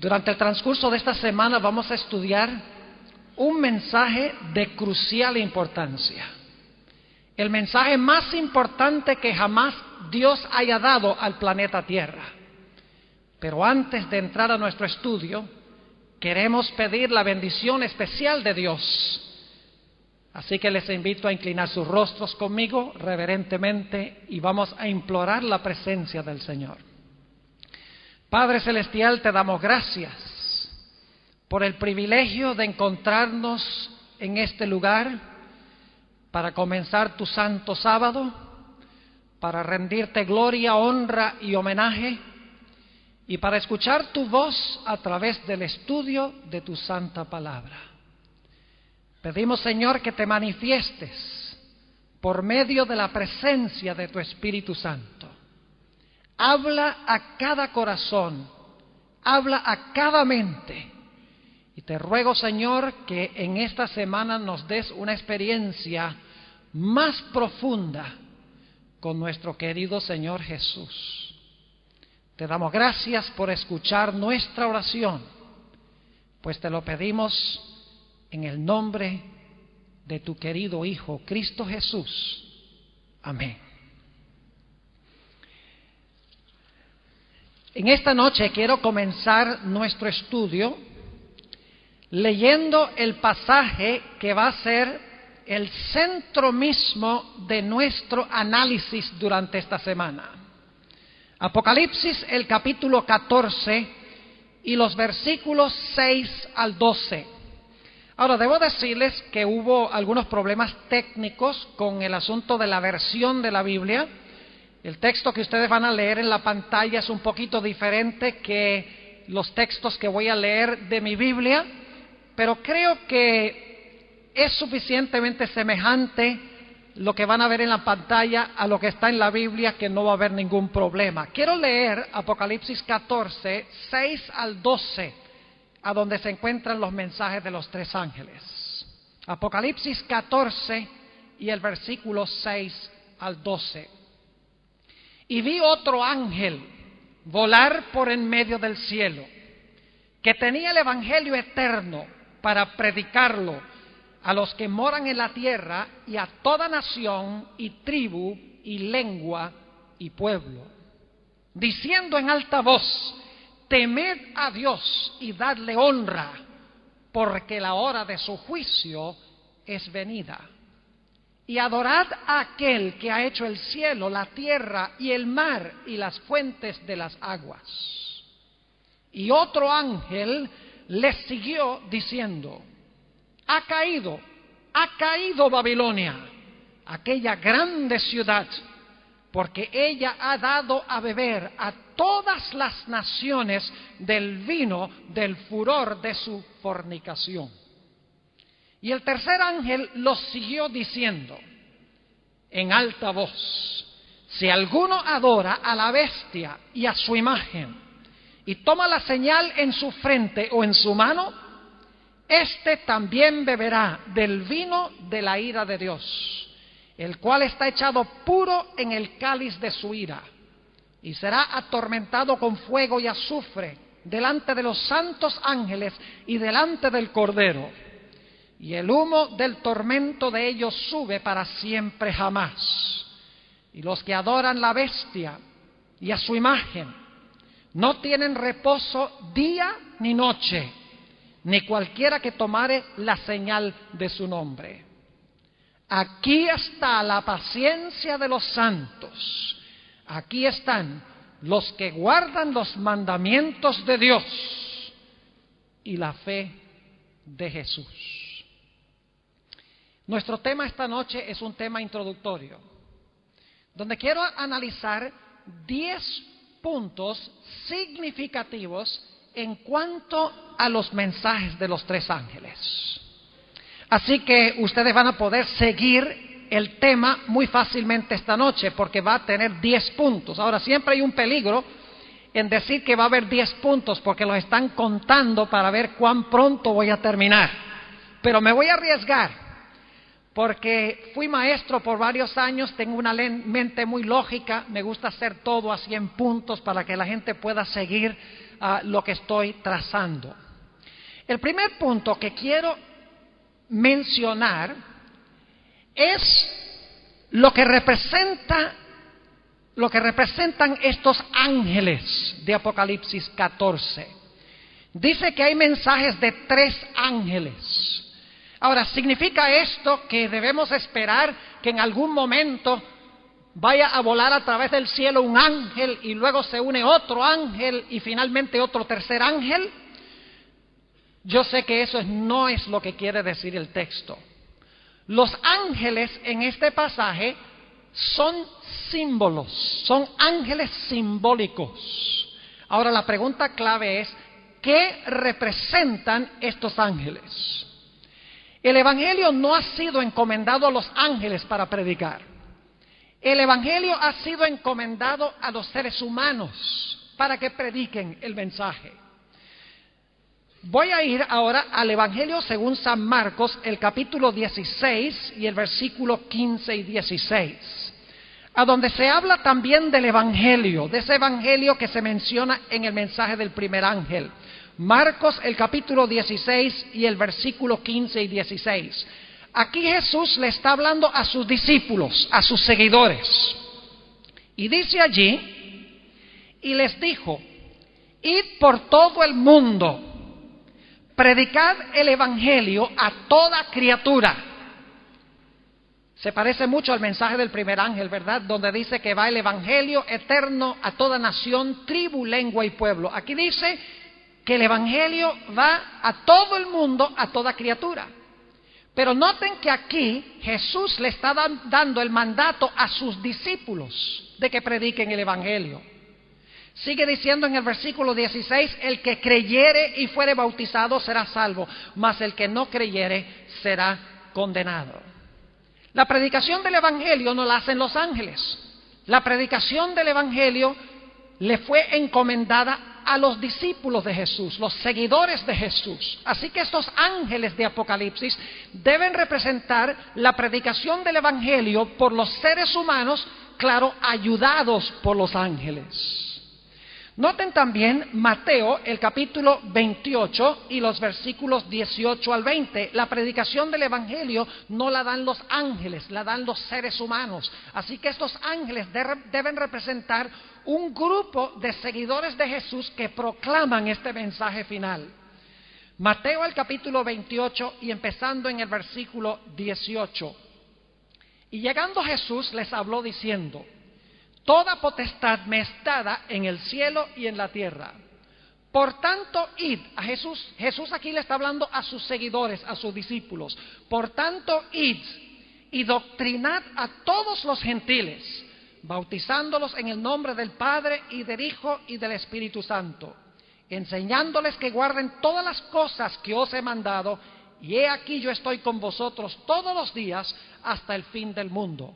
Durante el transcurso de esta semana vamos a estudiar un mensaje de crucial importancia. El mensaje más importante que jamás Dios haya dado al planeta Tierra. Pero antes de entrar a nuestro estudio, queremos pedir la bendición especial de Dios. Así que les invito a inclinar sus rostros conmigo reverentemente y vamos a implorar la presencia del Señor. Padre Celestial, te damos gracias por el privilegio de encontrarnos en este lugar para comenzar tu santo sábado, para rendirte gloria, honra y homenaje, y para escuchar tu voz a través del estudio de tu santa palabra. Pedimos, Señor, que te manifiestes por medio de la presencia de tu Espíritu Santo. Habla a cada corazón, habla a cada mente. Y te ruego, Señor, que en esta semana nos des una experiencia más profunda con nuestro querido Señor Jesús. Te damos gracias por escuchar nuestra oración, pues te lo pedimos en el nombre de tu querido Hijo, Cristo Jesús. Amén. En esta noche quiero comenzar nuestro estudio leyendo el pasaje que va a ser el centro mismo de nuestro análisis durante esta semana. Apocalipsis, el capítulo 14 y los versículos 6 al 12. Ahora, debo decirles que hubo algunos problemas técnicos con el asunto de la versión de la Biblia. El texto que ustedes van a leer en la pantalla es un poquito diferente que los textos que voy a leer de mi Biblia, pero creo que es suficientemente semejante lo que van a ver en la pantalla a lo que está en la Biblia, que no va a haber ningún problema. Quiero leer Apocalipsis 14, 6 al 12, a donde se encuentran los mensajes de los tres ángeles. Apocalipsis 14 y el versículo 6 al 12. Y vi otro ángel volar por en medio del cielo, que tenía el evangelio eterno para predicarlo a los que moran en la tierra y a toda nación y tribu y lengua y pueblo, diciendo en alta voz: temed a Dios y dadle honra, porque la hora de su juicio es venida. Y adorad a aquel que ha hecho el cielo, la tierra y el mar y las fuentes de las aguas. Y otro ángel les siguió diciendo: ha caído Babilonia, aquella grande ciudad, porque ella ha dado a beber a todas las naciones del vino del furor de su fornicación. Y el tercer ángel los siguió diciendo en alta voz: si alguno adora a la bestia y a su imagen, y toma la señal en su frente o en su mano, éste también beberá del vino de la ira de Dios, el cual está echado puro en el cáliz de su ira, y será atormentado con fuego y azufre delante de los santos ángeles y delante del Cordero. Y el humo del tormento de ellos sube para siempre jamás. Y los que adoran la bestia y a su imagen no tienen reposo día ni noche, ni cualquiera que tomare la señal de su nombre. Aquí está la paciencia de los santos. Aquí están los que guardan los mandamientos de Dios y la fe de Jesús. Nuestro tema esta noche es un tema introductorio, donde quiero analizar 10 puntos significativos en cuanto a los mensajes de los tres ángeles. Así que ustedes van a poder seguir el tema muy fácilmente esta noche, porque va a tener 10 puntos. Ahora, siempre hay un peligro en decir que va a haber 10 puntos, porque los están contando para ver cuán pronto voy a terminar. Pero me voy a arriesgar, porque fui maestro por varios años, tengo una mente muy lógica, me gusta hacer todo así en puntos para que la gente pueda seguir lo que estoy trazando. El primer punto que quiero mencionar es lo que representan estos ángeles de Apocalipsis 14. Dice que hay mensajes de 3 ángeles. Ahora, ¿significa esto que debemos esperar que en algún momento vaya a volar a través del cielo un ángel y luego se une otro ángel y finalmente otro tercer ángel? Yo sé que eso no es lo que quiere decir el texto. Los ángeles en este pasaje son símbolos, son ángeles simbólicos. Ahora la pregunta clave es, ¿qué representan estos ángeles? El Evangelio no ha sido encomendado a los ángeles para predicar. El Evangelio ha sido encomendado a los seres humanos para que prediquen el mensaje. Voy a ir ahora al Evangelio según San Marcos, el capítulo 16 y el versículo 15 y 16, a donde se habla también del Evangelio, de ese Evangelio que se menciona en el mensaje del primer ángel. Marcos, el capítulo 16 y el versículo 15 y 16. Aquí Jesús le está hablando a sus discípulos, a sus seguidores. Y dice allí, y les dijo, id por todo el mundo, predicad el Evangelio a toda criatura. Se parece mucho al mensaje del primer ángel, ¿verdad? Donde dice que va el Evangelio eterno a toda nación, tribu, lengua y pueblo. Aquí dice que el Evangelio va a todo el mundo, a toda criatura. Pero noten que aquí Jesús le está dando el mandato a sus discípulos de que prediquen el Evangelio. Sigue diciendo en el versículo 16, el que creyere y fuere bautizado será salvo, mas el que no creyere será condenado. La predicación del Evangelio no la hacen los ángeles. La predicación del Evangelio le fue encomendada a los discípulos de Jesús, los seguidores de Jesús. Así que estos ángeles de Apocalipsis deben representar la predicación del Evangelio por los seres humanos, claro, ayudados por los ángeles. Noten también Mateo, el capítulo 28 y los versículos 18 al 20. La predicación del Evangelio no la dan los ángeles, la dan los seres humanos. Así que estos ángeles deben representar un grupo de seguidores de Jesús que proclaman este mensaje final. Mateo, el capítulo 28 y empezando en el versículo 18. Y llegando Jesús les habló diciendo, toda potestad me es dada en el cielo y en la tierra. Por tanto, id. A Jesús aquí le está hablando a sus seguidores, a sus discípulos. Por tanto, id y doctrinad a todos los gentiles, bautizándolos en el nombre del Padre y del Hijo y del Espíritu Santo, enseñándoles que guarden todas las cosas que os he mandado, y he aquí yo estoy con vosotros todos los días hasta el fin del mundo.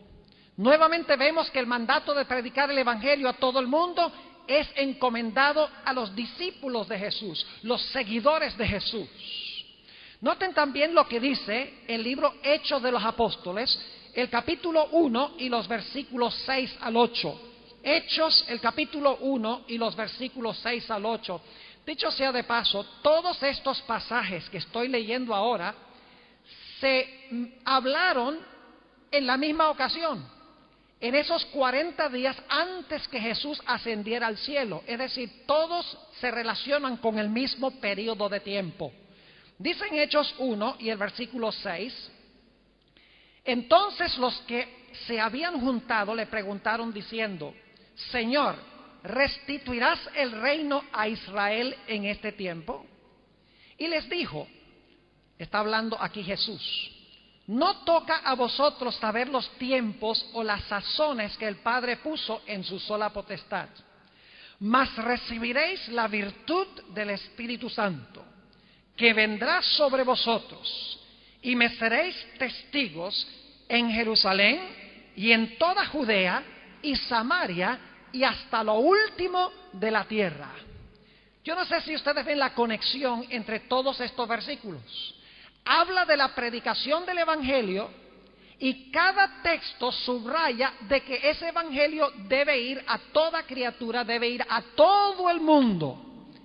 Nuevamente vemos que el mandato de predicar el Evangelio a todo el mundo es encomendado a los discípulos de Jesús, los seguidores de Jesús. Noten también lo que dice el libro Hechos de los Apóstoles, el capítulo 1 y los versículos 6 al 8. Hechos, el capítulo 1 y los versículos 6 al 8. Dicho sea de paso, todos estos pasajes que estoy leyendo ahora se hablaron en la misma ocasión, en esos 40 días antes que Jesús ascendiera al cielo. Es decir, todos se relacionan con el mismo periodo de tiempo. Dice en Hechos 1 y el versículo 6, entonces los que se habían juntado le preguntaron diciendo, Señor, ¿restituirás el reino a Israel en este tiempo? Y les dijo, está hablando aquí Jesús, no toca a vosotros saber los tiempos o las sazones que el Padre puso en su sola potestad, mas recibiréis la virtud del Espíritu Santo, que vendrá sobre vosotros, y me seréis testigos en Jerusalén y en toda Judea y Samaria y hasta lo último de la tierra. Yo no sé si ustedes ven la conexión entre todos estos versículos. Habla de la predicación del Evangelio Y cada texto subraya de que ese evangelio debe ir a toda criatura, debe ir a todo el mundo.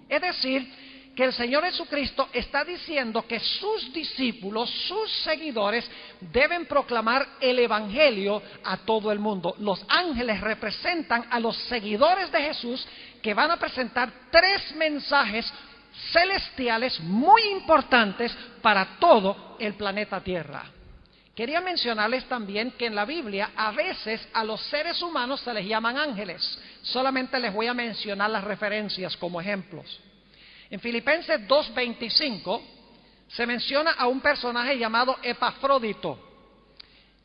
Es decir, que el Señor Jesucristo está diciendo que sus discípulos, sus seguidores, deben proclamar el evangelio a todo el mundo. Los ángeles representan a los seguidores de Jesús, que van a presentar 3 mensajes celestiales muy importantes para todo el planeta Tierra. Quería mencionarles también que en la Biblia a veces a los seres humanos se les llaman ángeles. Solamente les voy a mencionar las referencias como ejemplos. En Filipenses 2:25 se menciona a un personaje llamado Epafrodito.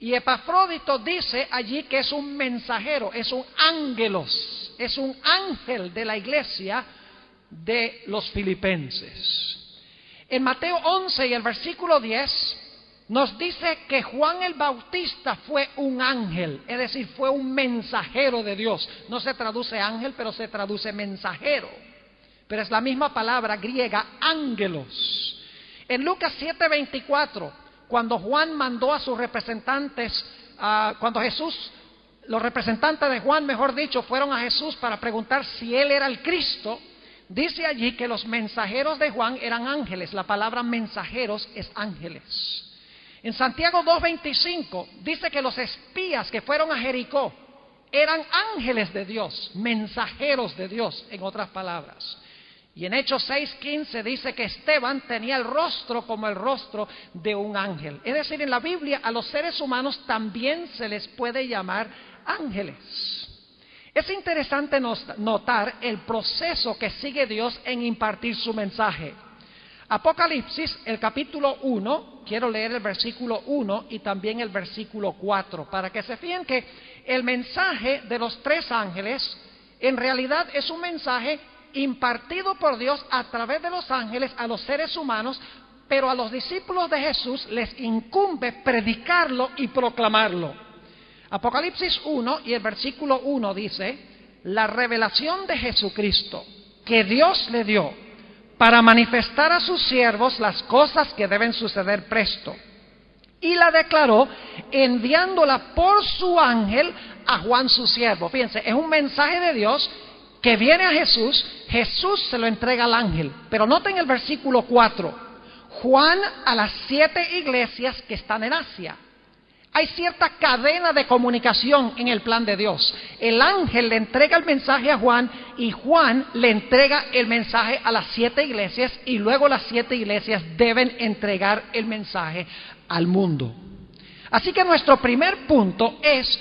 Y Epafrodito dice allí que es un mensajero, es un ángelos, es un ángel de la iglesia de los filipenses. En Mateo 11 y el versículo 10 nos dice que Juan el Bautista fue un ángel, es decir, fue un mensajero de Dios. No se traduce ángel, pero se traduce mensajero. Pero es la misma palabra griega, ángelos. En Lucas 7:24, cuando Juan mandó a sus representantes, los representantes de Juan, mejor dicho, fueron a Jesús para preguntar si él era el Cristo, dice allí que los mensajeros de Juan eran ángeles. La palabra mensajeros es ángeles. En Santiago 2:25 dice que los espías que fueron a Jericó eran ángeles de Dios, mensajeros de Dios, en otras palabras. Y en Hechos 6:15 dice que Esteban tenía el rostro como el rostro de un ángel. Es decir, en la Biblia a los seres humanos también se les puede llamar ángeles. Es interesante notar el proceso que sigue Dios en impartir su mensaje. Apocalipsis, el capítulo 1, quiero leer el versículo 1 y también el versículo 4, para que se fijen que el mensaje de los 3 ángeles en realidad es un mensaje impartido por Dios a través de los ángeles a los seres humanos, pero a los discípulos de Jesús les incumbe predicarlo y proclamarlo. Apocalipsis 1 y el versículo 1 dice: la revelación de Jesucristo que Dios le dio para manifestar a sus siervos las cosas que deben suceder presto, y la declaró enviándola por su ángel a Juan su siervo. Fíjense, es un mensaje de Dios que viene a Jesús, Jesús se lo entrega al ángel. Pero noten el versículo 4, Juan a las 7 iglesias que están en Asia. Hay cierta cadena de comunicación en el plan de Dios. El ángel le entrega el mensaje a Juan y Juan le entrega el mensaje a las 7 iglesias, y luego las 7 iglesias deben entregar el mensaje al mundo. Así que nuestro primer punto es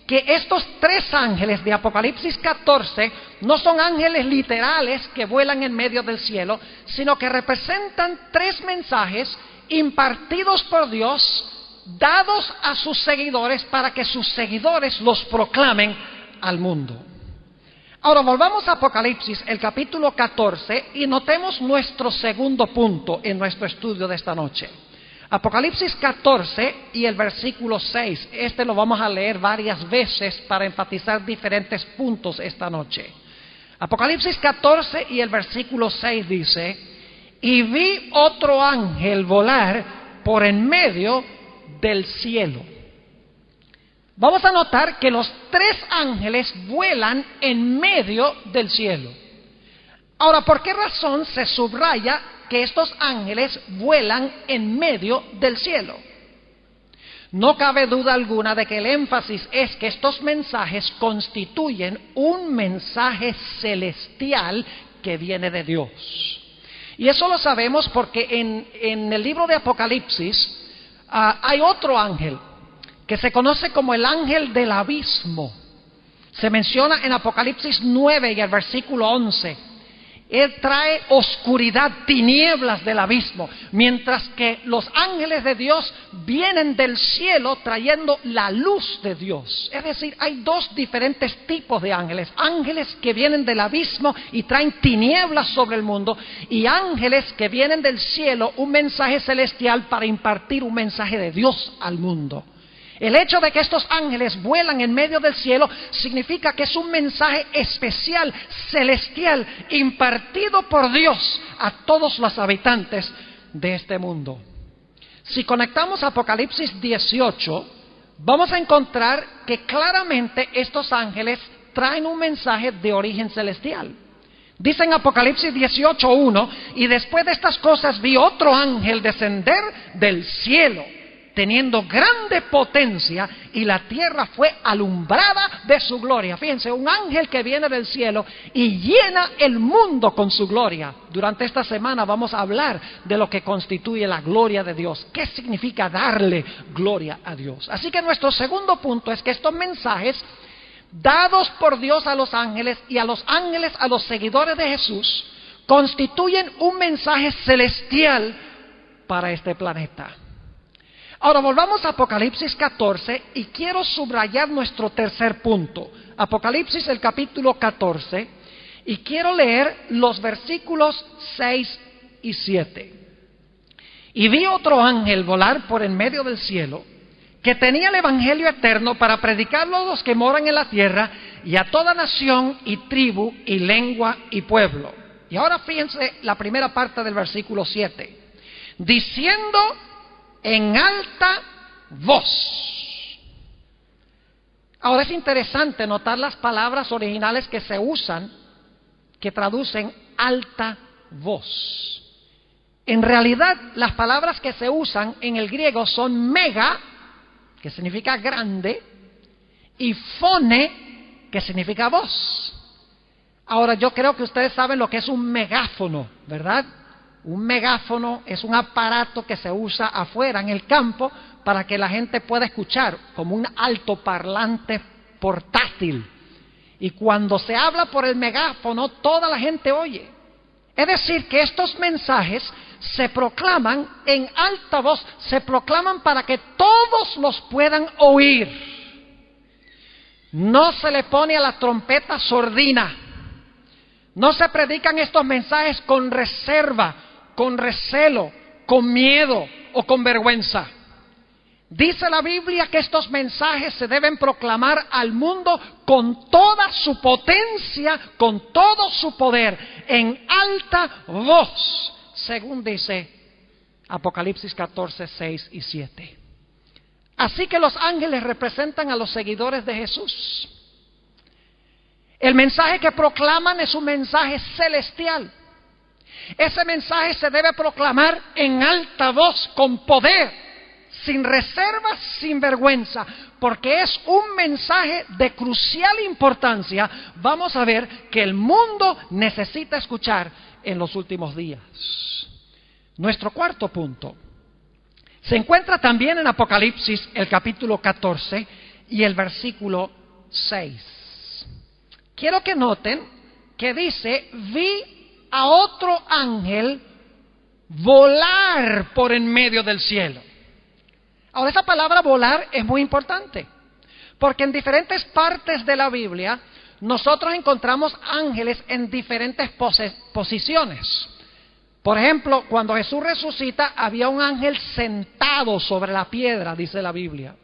que estos 3 ángeles de Apocalipsis 14 no son ángeles literales que vuelan en medio del cielo, sino que representan 3 mensajes impartidos por Dios, dados a sus seguidores para que sus seguidores los proclamen al mundo. Ahora volvamos a Apocalipsis, el capítulo 14, y notemos nuestro segundo punto en nuestro estudio de esta noche. Apocalipsis 14 y el versículo 6, este lo vamos a leer varias veces para enfatizar diferentes puntos esta noche. Apocalipsis 14 y el versículo 6 dice: y vi otro ángel volar por en medio del cielo. Vamos a notar que los 3 ángeles vuelan en medio del cielo. Ahora, ¿por qué razón se subraya que estos ángeles vuelan en medio del cielo? No cabe duda alguna de que el énfasis es que estos mensajes constituyen un mensaje celestial que viene de Dios. Y eso lo sabemos porque en el libro de Apocalipsis hay otro ángel que se conoce como el ángel del abismo. Se menciona en Apocalipsis 9 y el versículo 11. Él trae oscuridad, tinieblas del abismo, mientras que los ángeles de Dios vienen del cielo trayendo la luz de Dios. Es decir, hay 2 diferentes tipos de ángeles: ángeles que vienen del abismo y traen tinieblas sobre el mundo, y ángeles que vienen del cielo, un mensaje celestial para impartir un mensaje de Dios al mundo. El hecho de que estos ángeles vuelan en medio del cielo significa que es un mensaje especial, celestial, impartido por Dios a todos los habitantes de este mundo. Si conectamos Apocalipsis 18 vamos a encontrar que claramente estos ángeles traen un mensaje de origen celestial. Dice en Apocalipsis 18:1, y después de estas cosas vi otro ángel descender del cielo, teniendo grande potencia, y la tierra fue alumbrada de su gloria. Fíjense, un ángel que viene del cielo y llena el mundo con su gloria. Durante esta semana vamos a hablar de lo que constituye la gloria de Dios. ¿Qué significa darle gloria a Dios? Así que nuestro segundo punto es que estos mensajes dados por Dios a los ángeles y a los ángeles a los seguidores de Jesús constituyen un mensaje celestial para este planeta. Ahora volvamos a Apocalipsis 14 y quiero subrayar nuestro tercer punto. Apocalipsis, el capítulo 14, y quiero leer los versículos 6 y 7. Y vi otro ángel volar por en medio del cielo, que tenía el evangelio eterno para predicarlo a los que moran en la tierra y a toda nación y tribu y lengua y pueblo. Y ahora fíjense la primera parte del versículo 7. Diciendo en alta voz. Ahora es interesante notar las palabras originales que se usan, que traducen alta voz. En realidad, las palabras que se usan en el griego son mega, que significa grande, y fone, que significa voz. Ahora, yo creo que ustedes saben lo que es un megáfono, ¿verdad? Un megáfono es un aparato que se usa afuera en el campo para que la gente pueda escuchar, como un altoparlante portátil. Y cuando se habla por el megáfono, toda la gente oye. Es decir, que estos mensajes se proclaman en alta voz, se proclaman para que todos los puedan oír. No se le pone a la trompeta sordina. No se predican estos mensajes con reserva, con recelo, con miedo o con vergüenza. Dice la Biblia que estos mensajes se deben proclamar al mundo con toda su potencia, con todo su poder, en alta voz, según dice Apocalipsis 14, 6 y 7. Así que los ángeles representan a los seguidores de Jesús. El mensaje que proclaman es un mensaje celestial. Ese mensaje se debe proclamar en alta voz, con poder, sin reservas, sin vergüenza, porque es un mensaje de crucial importancia. Vamos a ver que el mundo necesita escuchar en los últimos días. Nuestro cuarto punto se encuentra también en Apocalipsis, el capítulo 14 y el versículo 6. Quiero que noten que dice: vi a otro ángel volar por en medio del cielo. Ahora, esa palabra volar es muy importante, porque en diferentes partes de la Biblia nosotros encontramos ángeles en diferentes posiciones. Por ejemplo, cuando Jesús resucita, había un ángel sentado sobre la piedra, dice la Biblia.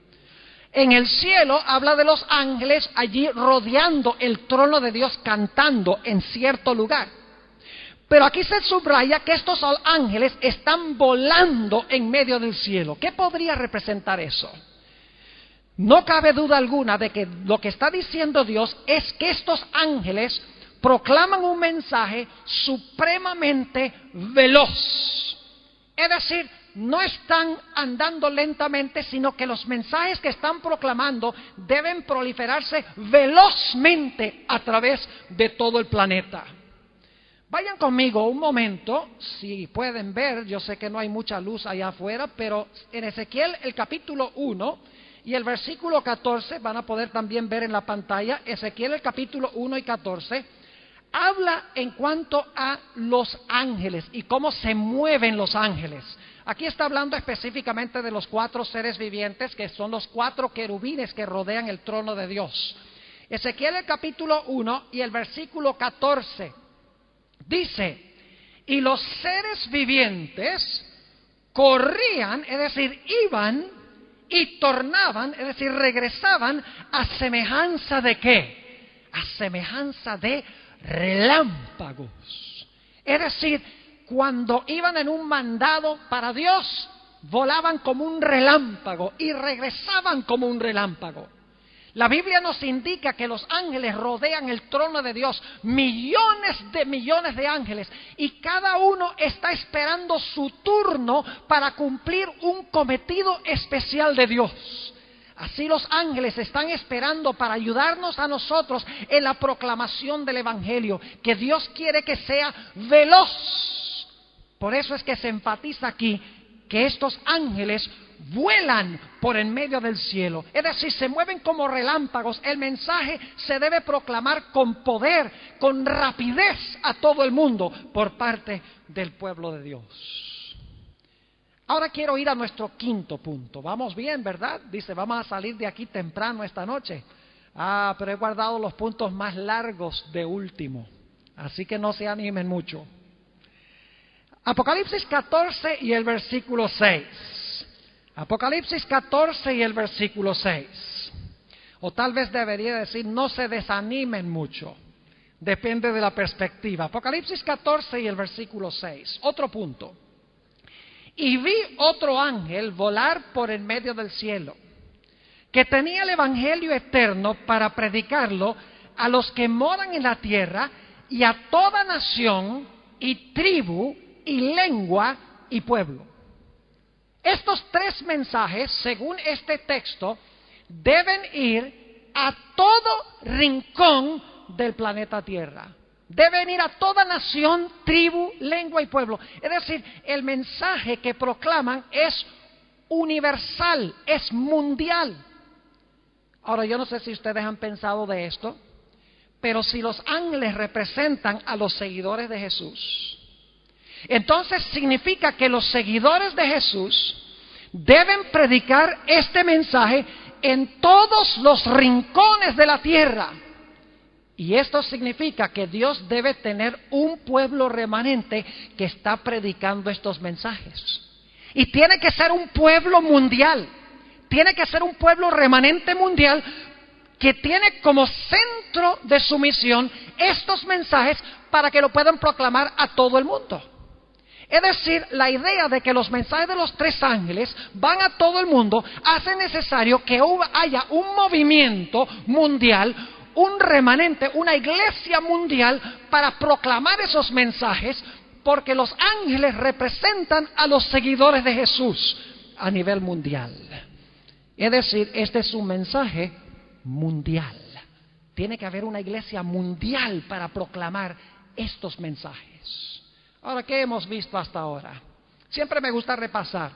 En el cielo habla de los ángeles allí rodeando el trono de Dios, cantando en cierto lugar. Pero aquí se subraya que estos ángeles están volando en medio del cielo. ¿Qué podría representar eso? No cabe duda alguna de que lo que está diciendo Dios es que estos ángeles proclaman un mensaje supremamente veloz. Es decir, no están andando lentamente, sino que los mensajes que están proclamando deben proliferarse velozmente a través de todo el planeta. Vayan conmigo un momento, si pueden ver, yo sé que no hay mucha luz allá afuera, pero en Ezequiel el capítulo 1 y el versículo 14, van a poder también ver en la pantalla, Ezequiel el capítulo 1 y 14, habla en cuanto a los ángeles y cómo se mueven los ángeles. Aquí está hablando específicamente de los 4 seres vivientes, que son los 4 querubines que rodean el trono de Dios. Ezequiel el capítulo 1 y el versículo 14 dice: y los seres vivientes corrían, es decir, iban y tornaban, es decir, regresaban a semejanza de ¿qué? A semejanza de relámpagos. Es decir, cuando iban en un mandado para Dios, volaban como un relámpago y regresaban como un relámpago. La Biblia nos indica que los ángeles rodean el trono de Dios, millones de ángeles, y cada uno está esperando su turno para cumplir un cometido especial de Dios. Así los ángeles están esperando para ayudarnos a nosotros en la proclamación del Evangelio, que Dios quiere que sea veloz. Por eso es que se enfatiza aquí que estos ángeles vuelan por en medio del cielo, es decir, se mueven como relámpagos. El mensaje se debe proclamar con poder, con rapidez a todo el mundo por parte del pueblo de Dios. Ahora quiero ir a nuestro quinto punto. Vamos bien, ¿verdad? Dice, vamos a salir de aquí temprano esta noche. Pero he guardado los puntos más largos de último, así que no se animen mucho. Apocalipsis 14 y el versículo 6. Apocalipsis 14 y el versículo 6. O tal vez debería decir, no se desanimen mucho. Depende de la perspectiva. Apocalipsis 14 y el versículo 6. Otro punto. Y vi otro ángel volar por en medio del cielo, que tenía el evangelio eterno para predicarlo a los que moran en la tierra y a toda nación y tribu y lengua y pueblo. Estos tres mensajes, según este texto, deben ir a todo rincón del planeta Tierra. Deben ir a toda nación, tribu, lengua y pueblo. Es decir, el mensaje que proclaman es universal, es mundial. Ahora, yo no sé si ustedes han pensado de esto, pero si los ángeles representan a los seguidores de Jesús, entonces significa que los seguidores de Jesús deben predicar este mensaje en todos los rincones de la tierra. Y esto significa que Dios debe tener un pueblo remanente que está predicando estos mensajes. Y tiene que ser un pueblo mundial, tiene que ser un pueblo remanente mundial que tiene como centro de su misión estos mensajes para que lo puedan proclamar a todo el mundo. Es decir, la idea de que los mensajes de los tres ángeles van a todo el mundo hace necesario que haya un movimiento mundial, un remanente, una iglesia mundial para proclamar esos mensajes, porque los ángeles representan a los seguidores de Jesús a nivel mundial. Es decir, este es un mensaje mundial. Tiene que haber una iglesia mundial para proclamar estos mensajes. Ahora, ¿qué hemos visto hasta ahora? Siempre me gusta repasar.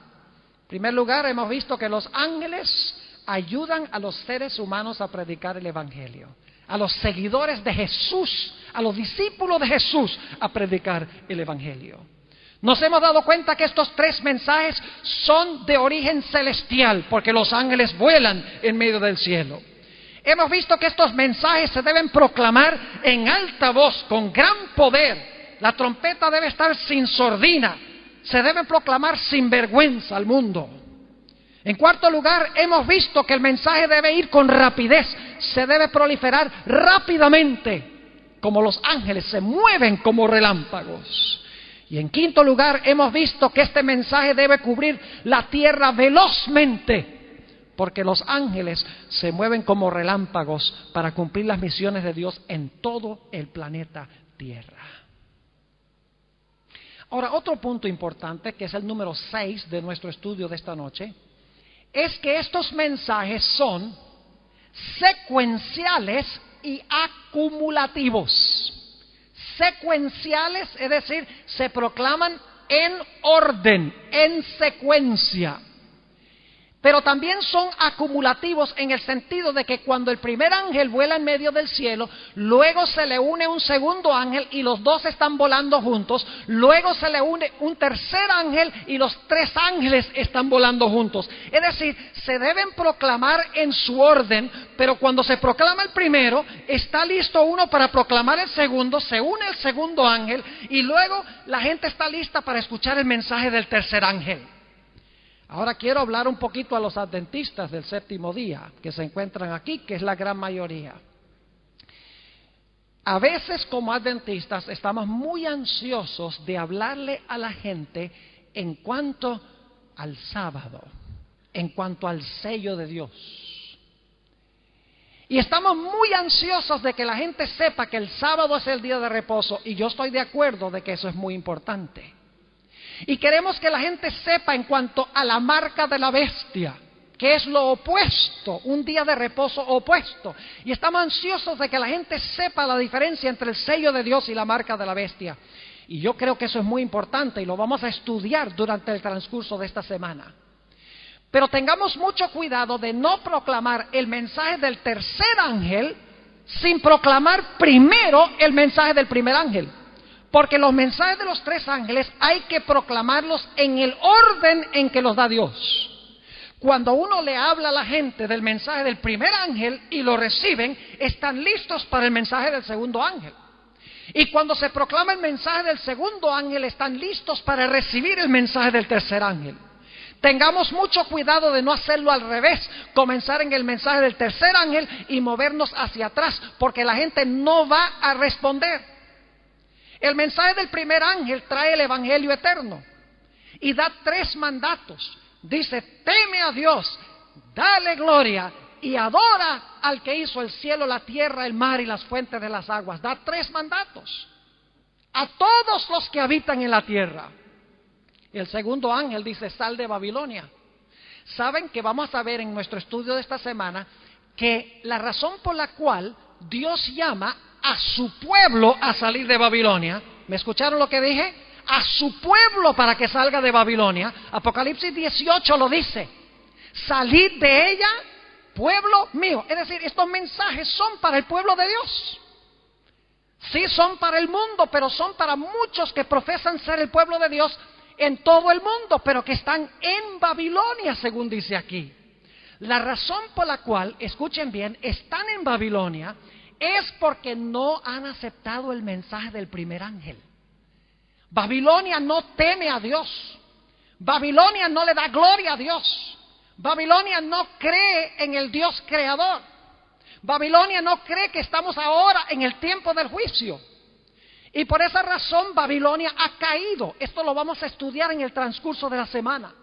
En primer lugar, hemos visto que los ángeles ayudan a los seres humanos a predicar el Evangelio, a los seguidores de Jesús, a los discípulos de Jesús a predicar el Evangelio. Nos hemos dado cuenta que estos tres mensajes son de origen celestial, porque los ángeles vuelan en medio del cielo. Hemos visto que estos mensajes se deben proclamar en alta voz, con gran poder. La trompeta debe estar sin sordina, se debe proclamar sin vergüenza al mundo. En cuarto lugar, hemos visto que el mensaje debe ir con rapidez, se debe proliferar rápidamente, como los ángeles se mueven como relámpagos. Y en quinto lugar, hemos visto que este mensaje debe cubrir la tierra velozmente, porque los ángeles se mueven como relámpagos para cumplir las misiones de Dios en todo el planeta Tierra. Ahora, otro punto importante, que es el número 6 de nuestro estudio de esta noche, es que estos mensajes son secuenciales y acumulativos. Secuenciales, es decir, se proclaman en orden, en secuencia. Pero también son acumulativos en el sentido de que cuando el primer ángel vuela en medio del cielo, luego se le une un segundo ángel y los dos están volando juntos, luego se le une un tercer ángel y los tres ángeles están volando juntos. Es decir, se deben proclamar en su orden, pero cuando se proclama el primero, está listo uno para proclamar el segundo, se une el segundo ángel y luego la gente está lista para escuchar el mensaje del tercer ángel. Ahora quiero hablar un poquito a los adventistas del séptimo día, que se encuentran aquí, que es la gran mayoría. A veces como adventistas estamos muy ansiosos de hablarle a la gente en cuanto al sábado, en cuanto al sello de Dios. Y estamos muy ansiosos de que la gente sepa que el sábado es el día de reposo, y yo estoy de acuerdo de que eso es muy importante. Y queremos que la gente sepa en cuanto a la marca de la bestia, que es lo opuesto, un día de reposo opuesto. Y estamos ansiosos de que la gente sepa la diferencia entre el sello de Dios y la marca de la bestia. Y yo creo que eso es muy importante y lo vamos a estudiar durante el transcurso de esta semana. Pero tengamos mucho cuidado de no proclamar el mensaje del tercer ángel sin proclamar primero el mensaje del primer ángel. Porque los mensajes de los tres ángeles hay que proclamarlos en el orden en que los da Dios. Cuando uno le habla a la gente del mensaje del primer ángel y lo reciben, están listos para el mensaje del segundo ángel. Y cuando se proclama el mensaje del segundo ángel, están listos para recibir el mensaje del tercer ángel. Tengamos mucho cuidado de no hacerlo al revés, comenzar en el mensaje del tercer ángel y movernos hacia atrás, porque la gente no va a responder. El mensaje del primer ángel trae el evangelio eterno y da 3 mandatos. Dice: teme a Dios, dale gloria y adora al que hizo el cielo, la tierra, el mar y las fuentes de las aguas. Da 3 mandatos a todos los que habitan en la tierra. El segundo ángel dice: sal de Babilonia. Saben que vamos a ver en nuestro estudio de esta semana que la razón por la cual Dios llama a su pueblo a salir de Babilonia. ¿Me escucharon lo que dije? A su pueblo para que salga de Babilonia. Apocalipsis 18 lo dice: salid de ella, pueblo mío. Es decir, estos mensajes son para el pueblo de Dios. Sí, son para el mundo, pero son para muchos que profesan ser el pueblo de Dios en todo el mundo, pero que están en Babilonia, según dice aquí. La razón por la cual, escuchen bien, están en Babilonia es porque no han aceptado el mensaje del primer ángel. Babilonia no teme a Dios. Babilonia no le da gloria a Dios. Babilonia no cree en el Dios creador. Babilonia no cree que estamos ahora en el tiempo del juicio. Y por esa razón Babilonia ha caído. Esto lo vamos a estudiar en el transcurso de la semana.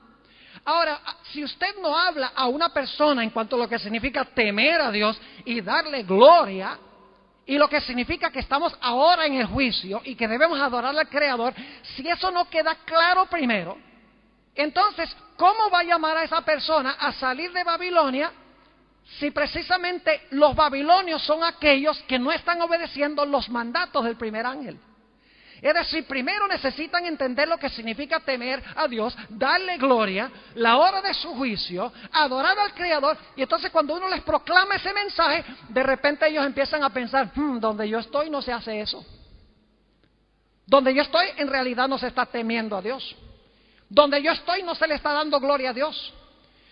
Ahora, si usted no habla a una persona en cuanto a lo que significa temer a Dios y darle gloria, y lo que significa que estamos ahora en el juicio y que debemos adorar al Creador, si eso no queda claro primero, entonces, ¿cómo va a llamar a esa persona a salir de Babilonia si precisamente los babilonios son aquellos que no están obedeciendo los mandatos del primer ángel? Es decir, primero necesitan entender lo que significa temer a Dios, darle gloria, la hora de su juicio, adorar al Creador. Y entonces cuando uno les proclama ese mensaje, de repente ellos empiezan a pensar: donde yo estoy no se hace eso. Donde yo estoy en realidad no se está temiendo a Dios. Donde yo estoy no se le está dando gloria a Dios.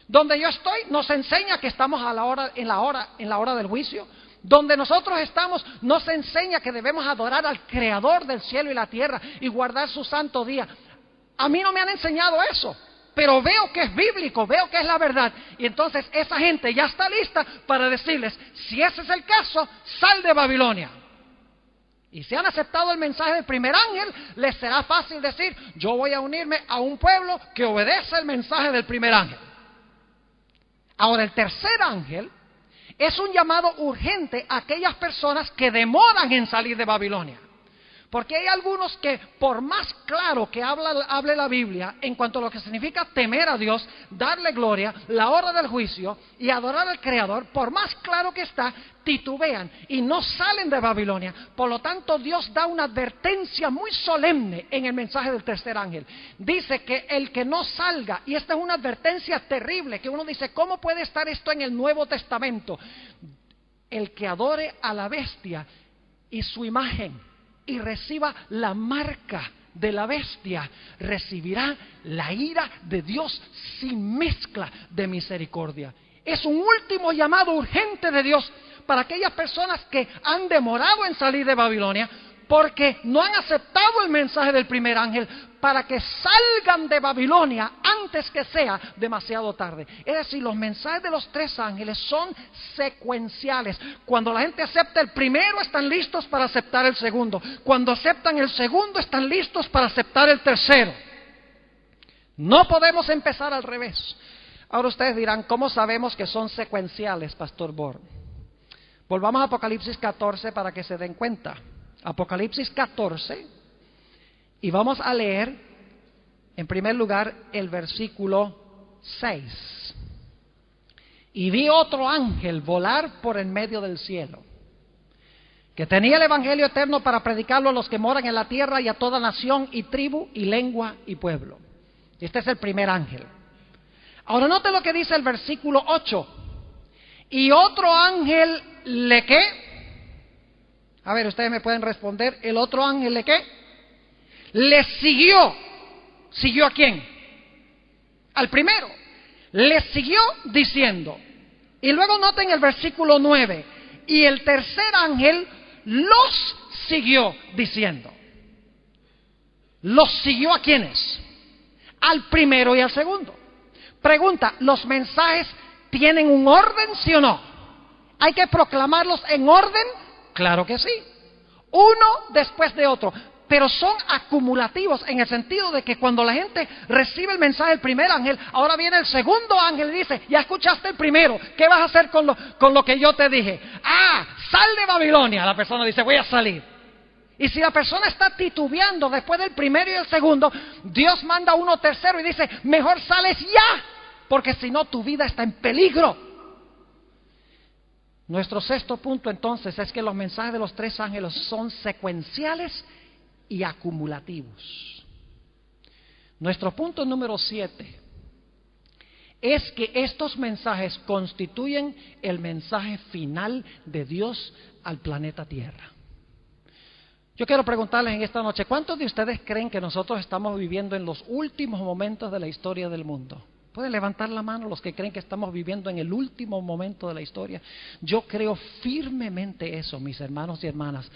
Donde yo estoy nos enseña que estamos en la hora del juicio. Donde nosotros estamos nos enseña que debemos adorar al Creador del cielo y la tierra y guardar su santo día. A mí no me han enseñado eso, pero veo que es bíblico, veo que es la verdad. Y entonces esa gente ya está lista para decirles: si ese es el caso, sal de Babilonia. Y si han aceptado el mensaje del primer ángel, les será fácil decir: yo voy a unirme a un pueblo que obedece el mensaje del primer ángel. Ahora, el tercer ángel es un llamado urgente a aquellas personas que demoran en salir de Babilonia. Porque hay algunos que, por más claro que hable la Biblia en cuanto a lo que significa temer a Dios, darle gloria, la hora del juicio y adorar al Creador, por más claro que está, titubean y no salen de Babilonia. Por lo tanto, Dios da una advertencia muy solemne en el mensaje del tercer ángel. Dice que el que no salga, y esta es una advertencia terrible, que uno dice: ¿cómo puede estar esto en el Nuevo Testamento? El que adore a la bestia y su imagen y reciba la marca de la bestia, recibirá la ira de Dios sin mezcla de misericordia. Es un último llamado urgente de Dios para aquellas personas que han demorado en salir de Babilonia porque no han aceptado el mensaje del primer ángel, para que salgan de Babilonia antes que sea demasiado tarde. Es decir, los mensajes de los tres ángeles son secuenciales. Cuando la gente acepta el primero, están listos para aceptar el segundo. Cuando aceptan el segundo, están listos para aceptar el tercero. No podemos empezar al revés. Ahora ustedes dirán, ¿cómo sabemos que son secuenciales, Pastor Born? Volvamos a Apocalipsis 14 para que se den cuenta. Apocalipsis 14, y vamos a leer, en primer lugar, el versículo 6. Y vi otro ángel volar por en medio del cielo, que tenía el evangelio eterno para predicarlo a los que moran en la tierra y a toda nación y tribu y lengua y pueblo. Este es el primer ángel. Ahora note lo que dice el versículo 8. Y otro ángel, ¿le qué? A ver, ustedes me pueden responder. ¿El otro ángel le qué? Le siguió. ¿Siguió a quién? Al primero. Le siguió diciendo. Y luego noten el versículo 9. Y el tercer ángel los siguió diciendo. ¿Los siguió a quiénes? Al primero y al segundo. Pregunta, ¿los mensajes tienen un orden, sí o no? ¿Hay que proclamarlos en orden? Claro que sí. Uno después de otro. Pero son acumulativos en el sentido de que cuando la gente recibe el mensaje del primer ángel, ahora viene el segundo ángel y dice, ya escuchaste el primero, ¿qué vas a hacer con lo que yo te dije? Sal de Babilonia. La persona dice, voy a salir. Y si la persona está titubeando después del primero y el segundo, Dios manda uno tercero y dice, mejor sales ya, porque si no tu vida está en peligro. Nuestro sexto punto entonces es que los mensajes de los tres ángeles son secuenciales y acumulativos. Nuestro punto número 7 es que estos mensajes constituyen el mensaje final de Dios al planeta Tierra. Yo quiero preguntarles en esta noche, ¿cuántos de ustedes creen que nosotros estamos viviendo en los últimos momentos de la historia del mundo? ¿Pueden levantar la mano los que creen que estamos viviendo en el último momento de la historia? Yo creo firmemente eso, mis hermanos y hermanas,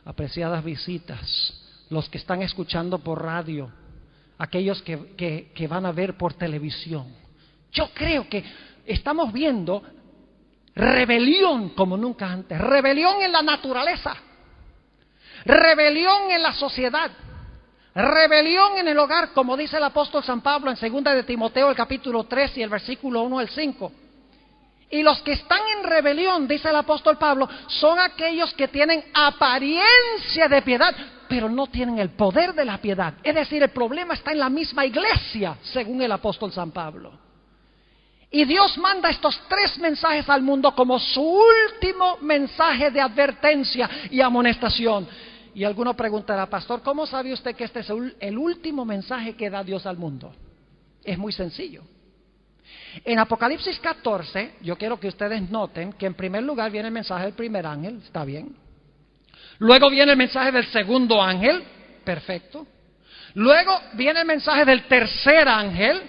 apreciadas visitas, los que están escuchando por radio, aquellos que van a ver por televisión. Yo creo que estamos viendo rebelión como nunca antes, rebelión en la naturaleza, rebelión en la sociedad, rebelión en el hogar, como dice el apóstol San Pablo en 2 de Timoteo, el capítulo 3 y el versículo 1 al 5. Y los que están en rebelión, dice el apóstol Pablo, son aquellos que tienen apariencia de piedad, pero no tienen el poder de la piedad. Es decir, el problema está en la misma iglesia, según el apóstol San Pablo. Y Dios manda estos tres mensajes al mundo como su último mensaje de advertencia y amonestación. Y alguno preguntará, pastor, ¿cómo sabe usted que este es el último mensaje que da Dios al mundo? Es muy sencillo. En Apocalipsis 14, yo quiero que ustedes noten que en primer lugar viene el mensaje del primer ángel, está bien. Luego viene el mensaje del segundo ángel, perfecto. Luego viene el mensaje del tercer ángel,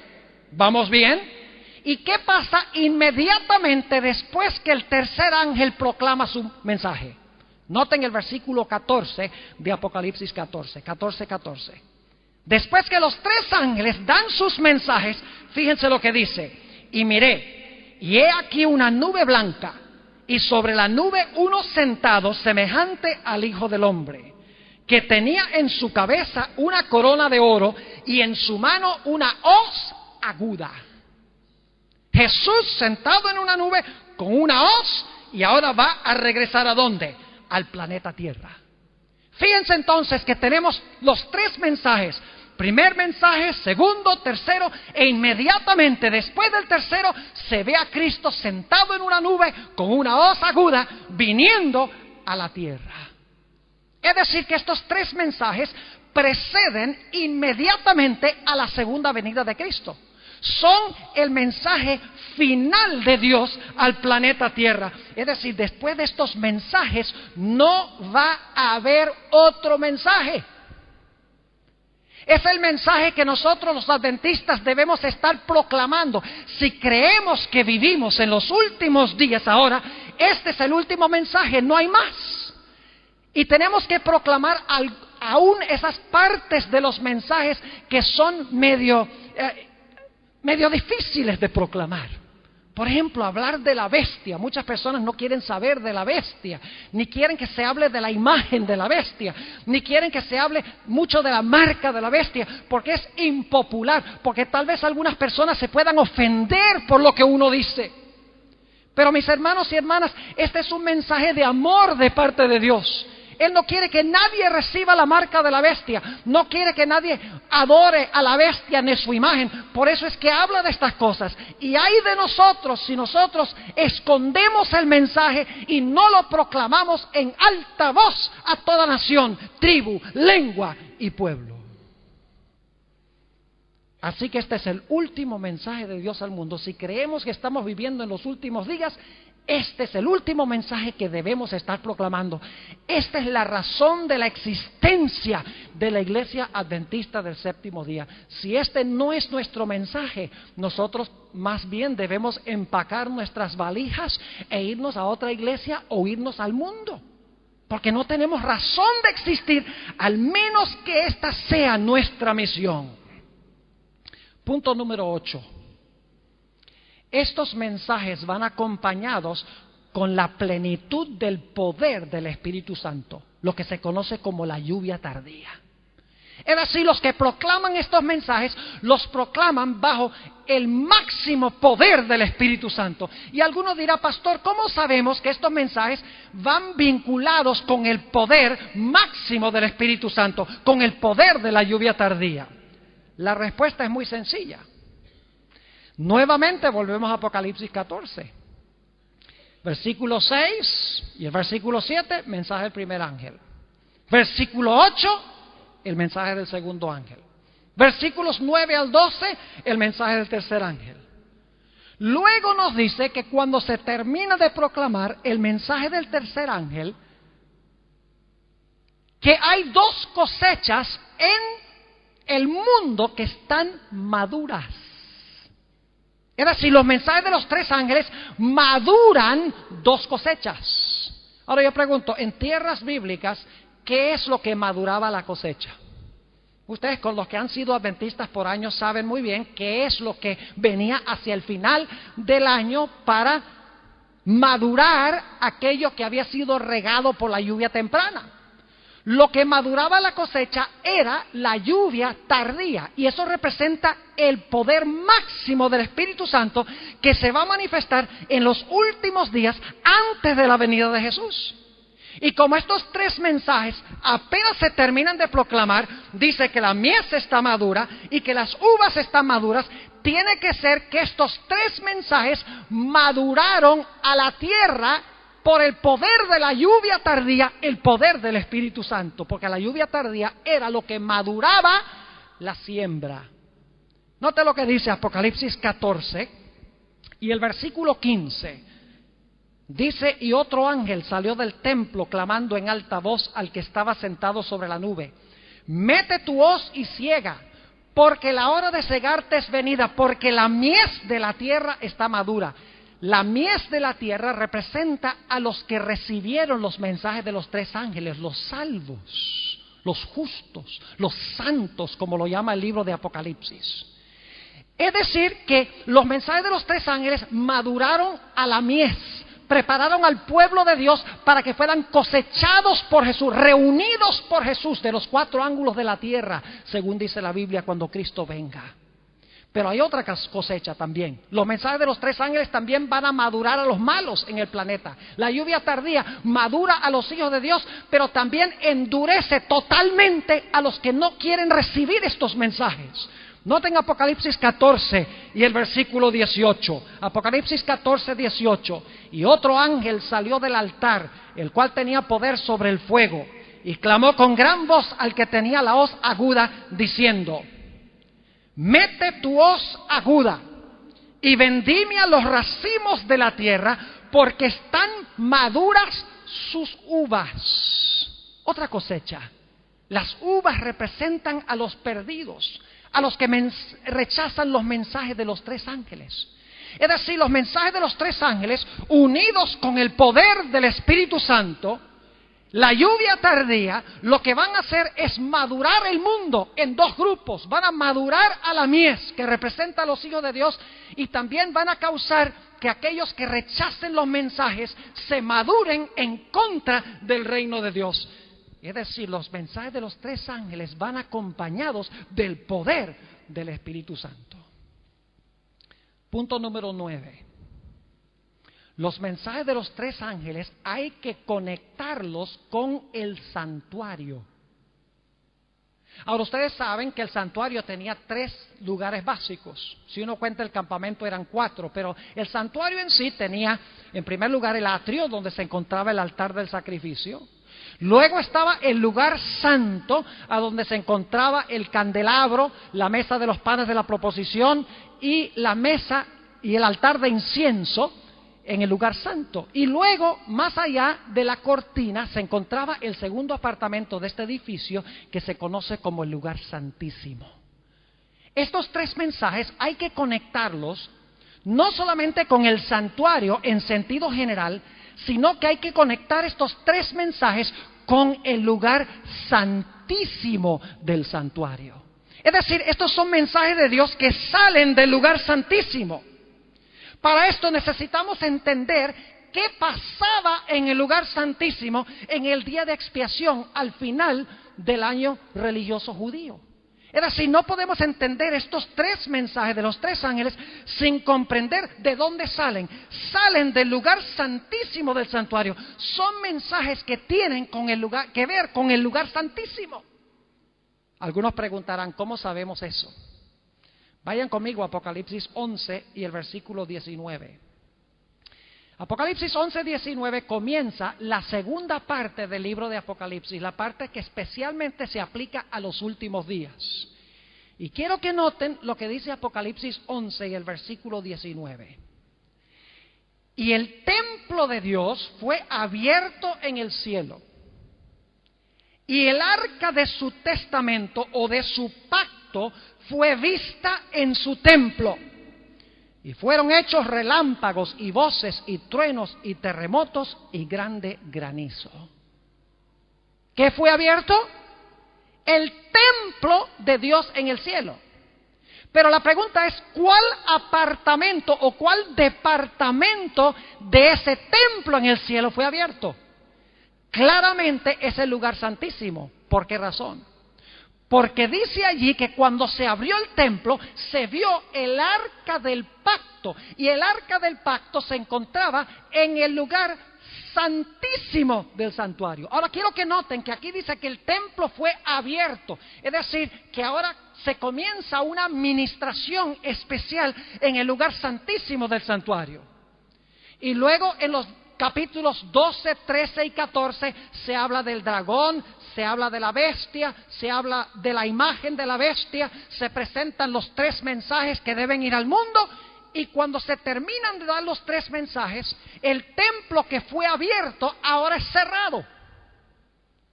vamos bien. ¿Y qué pasa inmediatamente después que el tercer ángel proclama su mensaje? Noten el versículo 14 de Apocalipsis 14. Después que los tres ángeles dan sus mensajes, fíjense lo que dice. Y miré, y he aquí una nube blanca, y sobre la nube uno sentado semejante al Hijo del Hombre, que tenía en su cabeza una corona de oro, y en su mano una hoz aguda. Jesús sentado en una nube con una hoz, y ahora va a regresar ¿a dónde? Al planeta Tierra. Fíjense entonces que tenemos los tres mensajes. Primer mensaje, segundo, tercero, e inmediatamente después del tercero se ve a Cristo sentado en una nube con una hoz aguda viniendo a la tierra. Es decir que estos tres mensajes preceden inmediatamente a la segunda venida de Cristo. Son el mensaje final de Dios al planeta Tierra. Es decir, después de estos mensajes no va a haber otro mensaje. Es el mensaje que nosotros los adventistas debemos estar proclamando. Si creemos que vivimos en los últimos días ahora, este es el último mensaje, no hay más. Y tenemos que proclamar aún esas partes de los mensajes que son medio difíciles de proclamar. Por ejemplo, hablar de la bestia. Muchas personas no quieren saber de la bestia, ni quieren que se hable de la imagen de la bestia, ni quieren que se hable mucho de la marca de la bestia, porque es impopular, porque tal vez algunas personas se puedan ofender por lo que uno dice. Pero mis hermanos y hermanas, este es un mensaje de amor de parte de Dios. Él no quiere que nadie reciba la marca de la bestia, no quiere que nadie adore a la bestia ni su imagen. Por eso es que habla de estas cosas. Y hay de nosotros si nosotros escondemos el mensaje y no lo proclamamos en alta voz a toda nación, tribu, lengua y pueblo. Así que este es el último mensaje de Dios al mundo. Si creemos que estamos viviendo en los últimos días, este es el último mensaje que debemos estar proclamando. Esta es la razón de la existencia de la Iglesia Adventista del Séptimo Día. Si este no es nuestro mensaje, nosotros más bien debemos empacar nuestras valijas e irnos a otra iglesia o irnos al mundo. Porque no tenemos razón de existir, al menos que esta sea nuestra misión. Punto número 8. Estos mensajes van acompañados con la plenitud del poder del Espíritu Santo, lo que se conoce como la lluvia tardía. Es decir, los que proclaman estos mensajes, los proclaman bajo el máximo poder del Espíritu Santo. Y alguno dirá, pastor, ¿cómo sabemos que estos mensajes van vinculados con el poder máximo del Espíritu Santo, con el poder de la lluvia tardía? La respuesta es muy sencilla. Nuevamente volvemos a Apocalipsis 14. Versículo 6 y el versículo 7, mensaje del primer ángel. Versículo 8, el mensaje del segundo ángel. Versículos 9 al 12, el mensaje del tercer ángel. Luego nos dice que cuando se termina de proclamar el mensaje del tercer ángel, que hay dos cosechas en el mundo que están maduras. Es decir, los mensajes de los tres ángeles maduran dos cosechas. Ahora yo pregunto, en tierras bíblicas, ¿qué es lo que maduraba la cosecha? Ustedes, con los que han sido adventistas por años, saben muy bien qué es lo que venía hacia el final del año para madurar aquello que había sido regado por la lluvia temprana. Lo que maduraba la cosecha era la lluvia tardía, y eso representa el poder máximo del Espíritu Santo que se va a manifestar en los últimos días antes de la venida de Jesús. Y como estos tres mensajes apenas se terminan de proclamar, dice que la mies está madura y que las uvas están maduras, tiene que ser que estos tres mensajes maduraron a la tierra por el poder de la lluvia tardía, el poder del Espíritu Santo, porque la lluvia tardía era lo que maduraba la siembra. Note lo que dice Apocalipsis 14 y el versículo 15. Dice, y otro ángel salió del templo clamando en alta voz al que estaba sentado sobre la nube: mete tu hoz y ciega, porque la hora de cegarte es venida, porque la mies de la tierra está madura. La mies de la tierra representa a los que recibieron los mensajes de los tres ángeles, los salvos, los justos, los santos, como lo llama el libro de Apocalipsis. Es decir, que los mensajes de los tres ángeles maduraron a la mies, prepararon al pueblo de Dios para que fueran cosechados por Jesús, reunidos por Jesús de los cuatro ángulos de la tierra, según dice la Biblia, cuando Cristo venga. Pero hay otra cosecha también. Los mensajes de los tres ángeles también van a madurar a los malos en el planeta. La lluvia tardía madura a los hijos de Dios, pero también endurece totalmente a los que no quieren recibir estos mensajes. Noten Apocalipsis 14 y el versículo 18. Apocalipsis 14, 18. Y otro ángel salió del altar, el cual tenía poder sobre el fuego, y clamó con gran voz al que tenía la hoz aguda, diciendo: mete tu hoz aguda y vendimia los racimos de la tierra, porque están maduras sus uvas. Otra cosecha. Las uvas representan a los perdidos, a los que rechazan los mensajes de los tres ángeles. Es decir, los mensajes de los tres ángeles, unidos con el poder del Espíritu Santo, la lluvia tardía, lo que van a hacer es madurar el mundo en dos grupos. Van a madurar a la mies, que representa a los hijos de Dios, y también van a causar que aquellos que rechacen los mensajes se maduren en contra del reino de Dios. Es decir, los mensajes de los 3 ángeles van acompañados del poder del Espíritu Santo. Punto número 9. Los mensajes de los 3 ángeles hay que conectarlos con el santuario. Ahora, ustedes saben que el santuario tenía 3 lugares básicos. Si uno cuenta el campamento eran 4, pero el santuario en sí tenía, en primer lugar, el atrio donde se encontraba el altar del sacrificio. Luego estaba el lugar santo, a donde se encontraba el candelabro, la mesa de los panes de la proposición y la mesa y el altar de incienso en el lugar santo. Y luego, más allá de la cortina, se encontraba el segundo apartamento de este edificio que se conoce como el lugar santísimo. Estos 3 mensajes hay que conectarlos no solamente con el santuario en sentido general, sino que hay que conectar estos 3 mensajes con el lugar santísimo del santuario. Es decir, estos son mensajes de Dios que salen del lugar santísimo. Para esto necesitamos entender qué pasaba en el lugar santísimo en el día de expiación al final del año religioso judío. Es decir, no podemos entender estos 3 mensajes de los 3 ángeles sin comprender de dónde salen. Salen del lugar santísimo del santuario. Son mensajes que tienen que ver con el lugar santísimo. Algunos preguntarán, ¿cómo sabemos eso? Vayan conmigo a Apocalipsis 11 y el versículo 19. Apocalipsis 11, 19 comienza la segunda parte del libro de Apocalipsis, la parte que especialmente se aplica a los últimos días. Y quiero que noten lo que dice Apocalipsis 11 y el versículo 19. Y el templo de Dios fue abierto en el cielo, y el arca de su testamento o de su pacto fue vista en su templo. Y fueron hechos relámpagos y voces y truenos y terremotos y grande granizo. ¿Qué fue abierto? El templo de Dios en el cielo. Pero la pregunta es, ¿cuál apartamento o cuál departamento de ese templo en el cielo fue abierto? Claramente es el lugar santísimo. ¿Por qué razón? Porque dice allí que cuando se abrió el templo, se vio el arca del pacto. Y el arca del pacto se encontraba en el lugar santísimo del santuario. Ahora quiero que noten que aquí dice que el templo fue abierto. Es decir, que ahora se comienza una ministración especial en el lugar santísimo del santuario. Y luego en los capítulos 12, 13 y 14 se habla del dragón, se habla de la bestia, se habla de la imagen de la bestia, se presentan los 3 mensajes que deben ir al mundo, y cuando se terminan de dar los 3 mensajes, el templo que fue abierto ahora es cerrado.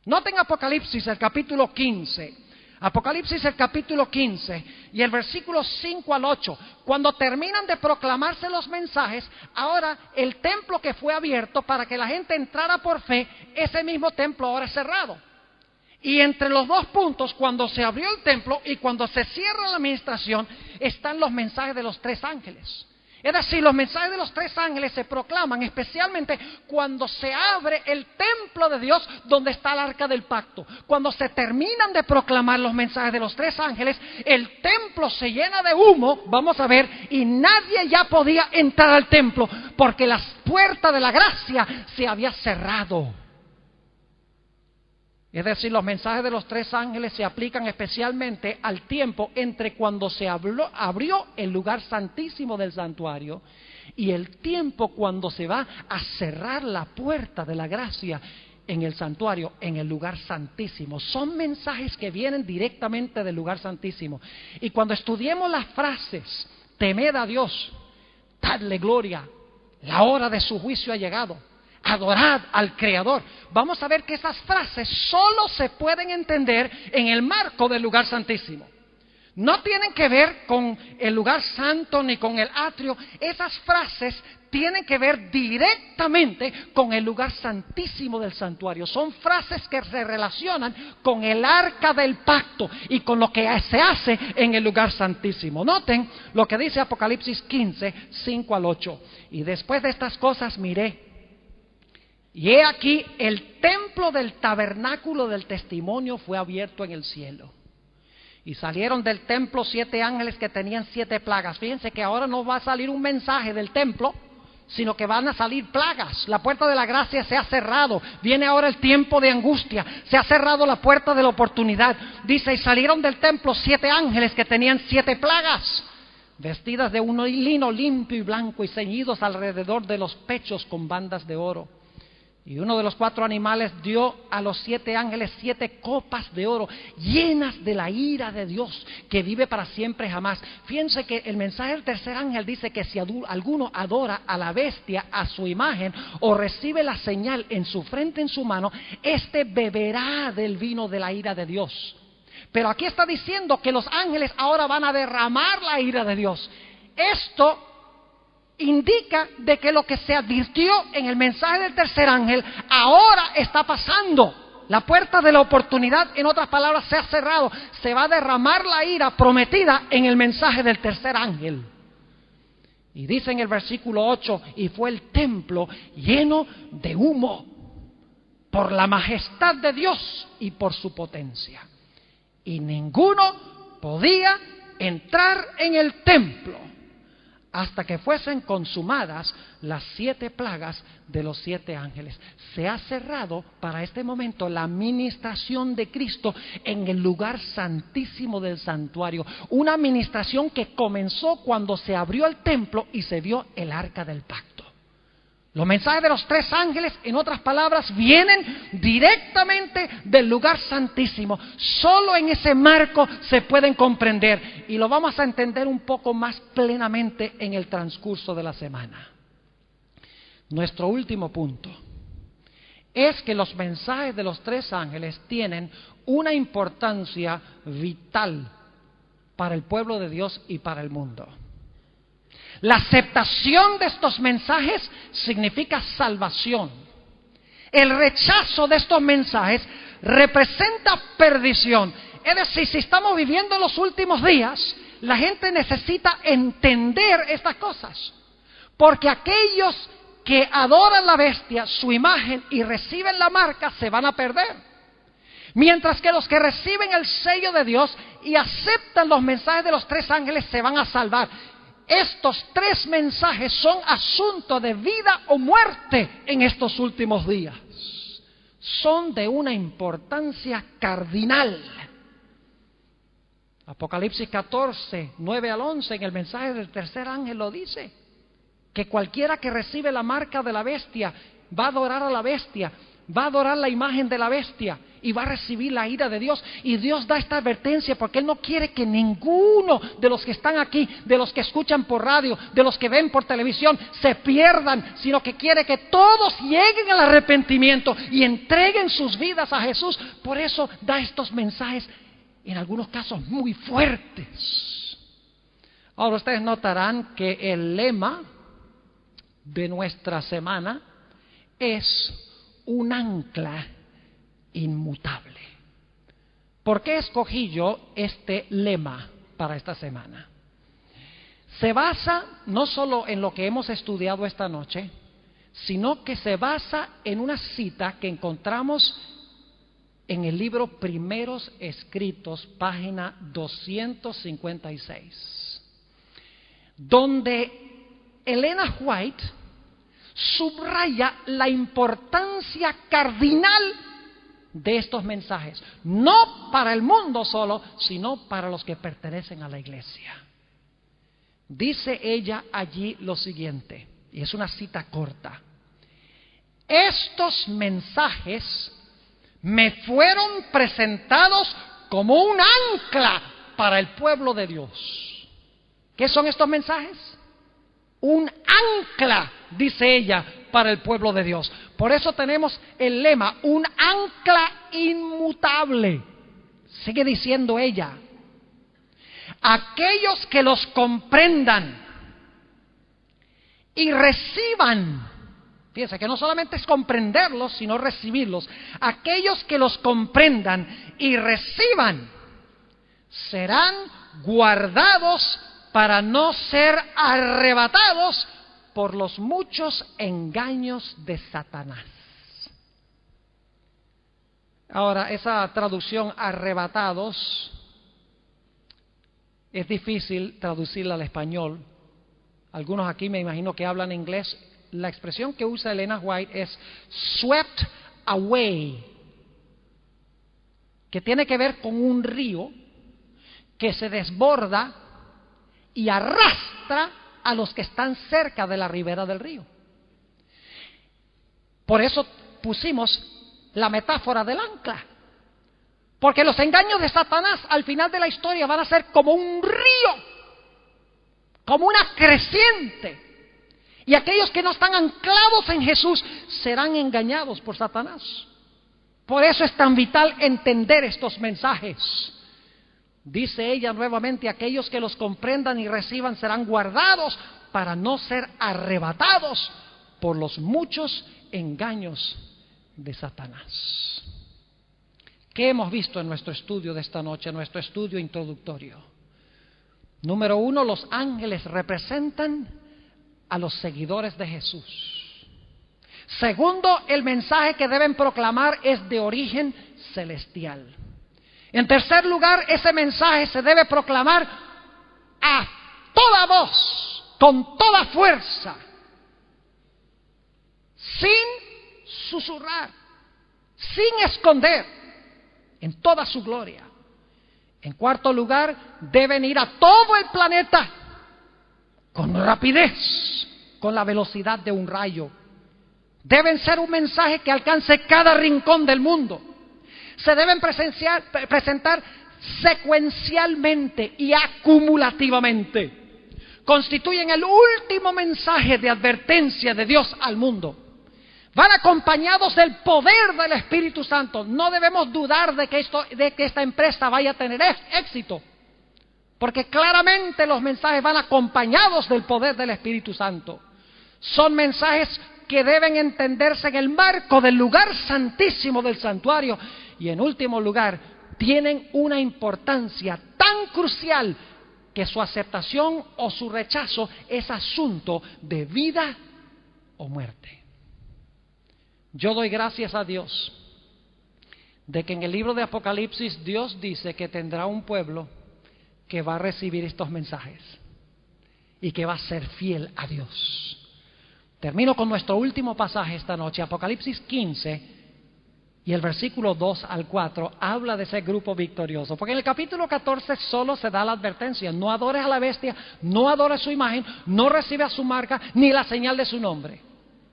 Noten Apocalipsis, el capítulo 15. Apocalipsis, el capítulo 15 y el versículo 5 al 8. Cuando terminan de proclamarse los mensajes, ahora el templo que fue abierto para que la gente entrara por fe, ese mismo templo ahora es cerrado. Y entre los 2 puntos, cuando se abrió el templo y cuando se cierra la administración, están los mensajes de los 3 ángeles. Es decir, los mensajes de los 3 ángeles se proclaman especialmente cuando se abre el templo de Dios donde está el arca del pacto. Cuando se terminan de proclamar los mensajes de los 3 ángeles, el templo se llena de humo, vamos a ver, y nadie ya podía entrar al templo porque la puerta de la gracia se había cerrado. Es decir, los mensajes de los 3 ángeles se aplican especialmente al tiempo entre cuando se abrió el lugar santísimo del santuario y el tiempo cuando se va a cerrar la puerta de la gracia en el santuario, en el lugar santísimo. Son mensajes que vienen directamente del lugar santísimo. Y cuando estudiemos las frases, temed a Dios, dadle gloria, la hora de su juicio ha llegado, adorad al Creador, vamos a ver que esas frases solo se pueden entender en el marco del lugar santísimo. No tienen que ver con el lugar santo ni con el atrio. Esas frases tienen que ver directamente con el lugar santísimo del santuario. Son frases que se relacionan con el arca del pacto y con lo que se hace en el lugar santísimo. Noten lo que dice Apocalipsis 15, 5 al 8. Y después de estas cosas miré, y he aquí el templo del tabernáculo del testimonio fue abierto en el cielo. Y salieron del templo 7 ángeles que tenían 7 plagas. Fíjense que ahora no va a salir un mensaje del templo, sino que van a salir plagas. La puerta de la gracia se ha cerrado. Viene ahora el tiempo de angustia. Se ha cerrado la puerta de la oportunidad. Dice, y salieron del templo 7 ángeles que tenían 7 plagas, vestidas de un lino limpio y blanco y ceñidos alrededor de los pechos con bandas de oro. Y uno de los 4 animales dio a los 7 ángeles 7 copas de oro llenas de la ira de Dios que vive para siempre jamás. Fíjense que el mensaje del tercer ángel dice que si alguno adora a la bestia, a su imagen, o recibe la señal en su frente, en su mano, éste beberá del vino de la ira de Dios. Pero aquí está diciendo que los ángeles ahora van a derramar la ira de Dios. Esto indica de que lo que se advirtió en el mensaje del tercer ángel ahora está pasando. La puerta de la oportunidad, en otras palabras, se ha cerrado. Se va a derramar la ira prometida en el mensaje del tercer ángel. Y dice en el versículo 8, y fue el templo lleno de humo por la majestad de Dios y por su potencia. Y ninguno podía entrar en el templo hasta que fuesen consumadas las 7 plagas de los 7 ángeles. Se ha cerrado para este momento la ministración de Cristo en el lugar santísimo del santuario. Una ministración que comenzó cuando se abrió el templo y se vio el arca del pacto. Los mensajes de los 3 ángeles, en otras palabras, vienen directamente del lugar santísimo. Solo en ese marco se pueden comprender, y lo vamos a entender un poco más plenamente en el transcurso de la semana. Nuestro último punto es que los mensajes de los 3 ángeles tienen una importancia vital para el pueblo de Dios y para el mundo. La aceptación de estos mensajes significa salvación. El rechazo de estos mensajes representa perdición. Es decir, si estamos viviendo los últimos días, la gente necesita entender estas cosas. Porque aquellos que adoran la bestia, su imagen, y reciben la marca, se van a perder. Mientras que los que reciben el sello de Dios y aceptan los mensajes de los 3 ángeles se van a salvar. Estos 3 mensajes son asunto de vida o muerte en estos últimos días. Son de una importancia cardinal. Apocalipsis 14, 9 al 11, en el mensaje del tercer ángel lo dice, que cualquiera que recibe la marca de la bestia va a adorar a la bestia, va a adorar la imagen de la bestia y va a recibir la ira de Dios. Y Dios da esta advertencia porque Él no quiere que ninguno de los que están aquí, de los que escuchan por radio, de los que ven por televisión, se pierdan, sino que quiere que todos lleguen al arrepentimiento y entreguen sus vidas a Jesús. Por eso da estos mensajes, en algunos casos muy fuertes. Ahora ustedes notarán que el lema de nuestra semana es un ancla inmutable. ¿Por qué escogí yo este lema para esta semana? Se basa no solo en lo que hemos estudiado esta noche, sino que se basa en una cita que encontramos en el libro Primeros Escritos, página 256, donde Elena White subraya la importancia cardinal de estos mensajes, no para el mundo solo, sino para los que pertenecen a la iglesia. Dice ella allí lo siguiente, y es una cita corta: estos mensajes me fueron presentados como un ancla para el pueblo de Dios. ¿Qué son estos mensajes? Un ancla, dice ella, para el pueblo de Dios. Por eso tenemos el lema, un ancla inmutable. Sigue diciendo ella: aquellos que los comprendan y reciban. Fíjense que no solamente es comprenderlos, sino recibirlos. Aquellos que los comprendan y reciban serán guardados para no ser arrebatados por los muchos engaños de Satanás. Ahora, esa traducción arrebatados es difícil traducirla al español. Algunos aquí me imagino que hablan inglés. La expresión que usa Elena White es swept away, que tiene que ver con un río que se desborda y arrastra a los que están cerca de la ribera del río. Por eso pusimos la metáfora del ancla, porque los engaños de Satanás al final de la historia van a ser como un río, como una creciente. Y aquellos que no están anclados en Jesús serán engañados por Satanás. Por eso es tan vital entender estos mensajes. Dice ella nuevamente, aquellos que los comprendan y reciban serán guardados para no ser arrebatados por los muchos engaños de Satanás. ¿Qué hemos visto en nuestro estudio de esta noche, en nuestro estudio introductorio? Número 1, los ángeles representan a los seguidores de Jesús. Segundo, el mensaje que deben proclamar es de origen celestial. En tercer lugar, ese mensaje se debe proclamar a toda voz, con toda fuerza, sin susurrar, sin esconder, en toda su gloria. En cuarto lugar, deben ir a todo el planeta con rapidez, con la velocidad de un rayo. Deben ser un mensaje que alcance cada rincón del mundo. Se deben presentar secuencialmente y acumulativamente. Constituyen el último mensaje de advertencia de Dios al mundo. Van acompañados del poder del Espíritu Santo. No debemos dudar de que esta empresa vaya a tener éxito, porque claramente los mensajes van acompañados del poder del Espíritu Santo. Son mensajes que deben entenderse en el marco del lugar santísimo del santuario. Y en último lugar, tienen una importancia tan crucial que su aceptación o su rechazo es asunto de vida o muerte. Yo doy gracias a Dios de que en el libro de Apocalipsis Dios dice que tendrá un pueblo que va a recibir estos mensajes y que va a ser fiel a Dios. Termino con nuestro último pasaje esta noche. Apocalipsis 15 y el versículo 2 al 4 habla de ese grupo victorioso, porque en el capítulo 14 solo se da la advertencia: no adores a la bestia, no adores su imagen, no recibas su marca ni la señal de su nombre.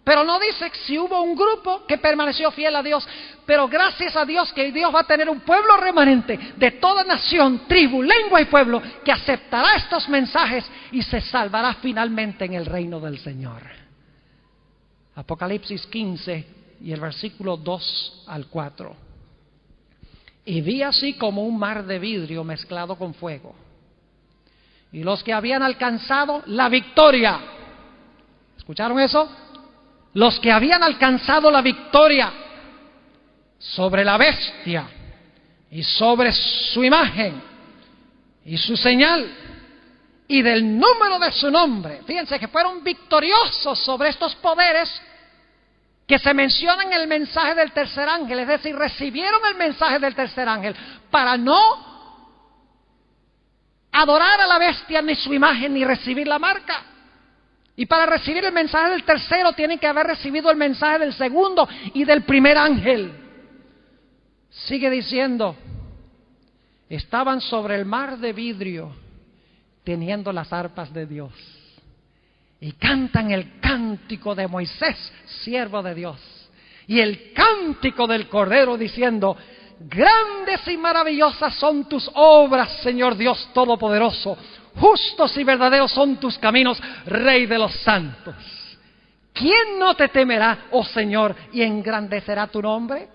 Pero no dice si hubo un grupo que permaneció fiel a Dios. Pero gracias a Dios que Dios va a tener un pueblo remanente de toda nación, tribu, lengua y pueblo que aceptará estos mensajes y se salvará finalmente en el reino del Señor. Apocalipsis 15 y el versículo 2 al 4. Y vi así como un mar de vidrio mezclado con fuego. Y los que habían alcanzado la victoria. ¿Escucharon eso? Los que habían alcanzado la victoria sobre la bestia y sobre su imagen y su señal y del número de su nombre. Fíjense que fueron victoriosos sobre estos poderes que se mencionan en el mensaje del tercer ángel. Es decir, recibieron el mensaje del tercer ángel para no adorar a la bestia ni su imagen ni recibir la marca. Y para recibir el mensaje del tercero tienen que haber recibido el mensaje del segundo y del primer ángel. Sigue diciendo: estaban sobre el mar de vidrio teniendo las arpas de Dios y cantan el cántico de Moisés, siervo de Dios, y el cántico del Cordero, diciendo: grandes y maravillosas son tus obras, Señor Dios Todopoderoso. Justos y verdaderos son tus caminos, Rey de los santos. ¿Quién no te temerá, oh Señor, y engrandecerá tu nombre?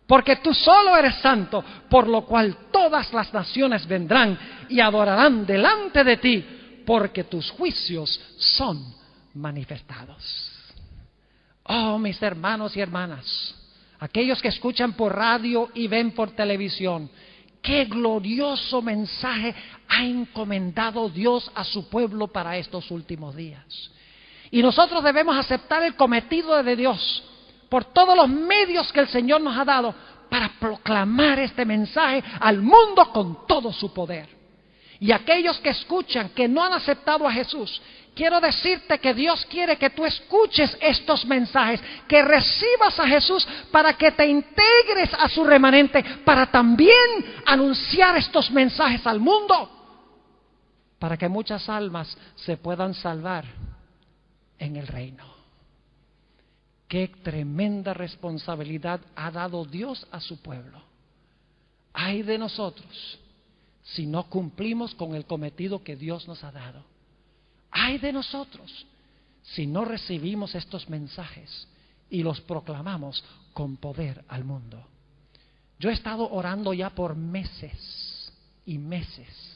porque tú solo eres santo, por lo cual todas las naciones vendrán y adorarán delante de ti, porque tus juicios son manifestados. Oh, mis hermanos y hermanas, aquellos que escuchan por radio y ven por televisión, qué glorioso mensaje ha encomendado Dios a su pueblo para estos últimos días. Y nosotros debemos aceptar el cometido de Dios por todos los medios que el Señor nos ha dado para proclamar este mensaje al mundo con todo su poder. Y aquellos que escuchan, que no han aceptado a Jesús, quiero decirte que Dios quiere que tú escuches estos mensajes, que recibas a Jesús para que te integres a su remanente, para también anunciar estos mensajes al mundo, para que muchas almas se puedan salvar en el reino. Qué tremenda responsabilidad ha dado Dios a su pueblo. Ay de nosotros si no cumplimos con el cometido que Dios nos ha dado. Ay de nosotros si no recibimos estos mensajes y los proclamamos con poder al mundo. Yo he estado orando ya por meses y meses.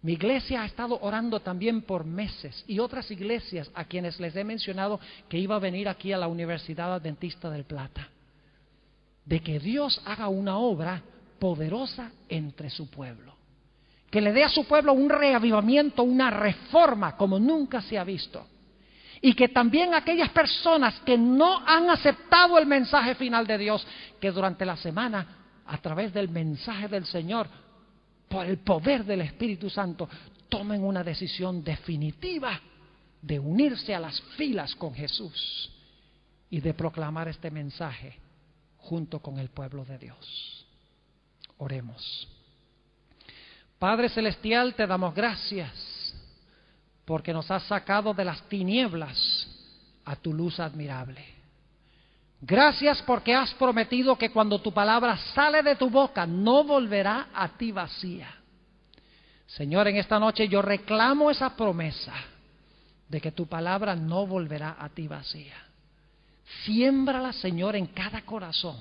Mi iglesia ha estado orando también por meses, y otras iglesias a quienes les he mencionado que iba a venir aquí a la Universidad Adventista del Plata, de que Dios haga una obra poderosa entre su pueblo, que le dé a su pueblo un reavivamiento, una reforma como nunca se ha visto, y que también aquellas personas que no han aceptado el mensaje final de Dios, que durante la semana, a través del mensaje del Señor, por el poder del Espíritu Santo, tomen una decisión definitiva de unirse a las filas con Jesús y de proclamar este mensaje junto con el pueblo de Dios. Oremos. Padre Celestial, te damos gracias porque nos has sacado de las tinieblas a tu luz admirable. Gracias porque has prometido que cuando tu palabra sale de tu boca no volverá a ti vacía. Señor, en esta noche yo reclamo esa promesa de que tu palabra no volverá a ti vacía. Siémbrala, Señor, en cada corazón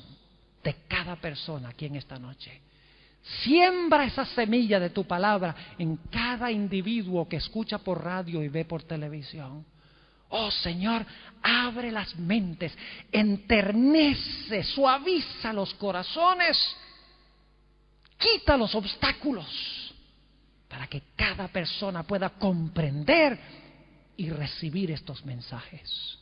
de cada persona aquí en esta noche. Siembra esa semilla de tu palabra en cada individuo que escucha por radio y ve por televisión. Oh Señor, abre las mentes, enternece, suaviza los corazones, quita los obstáculos para que cada persona pueda comprender y recibir estos mensajes.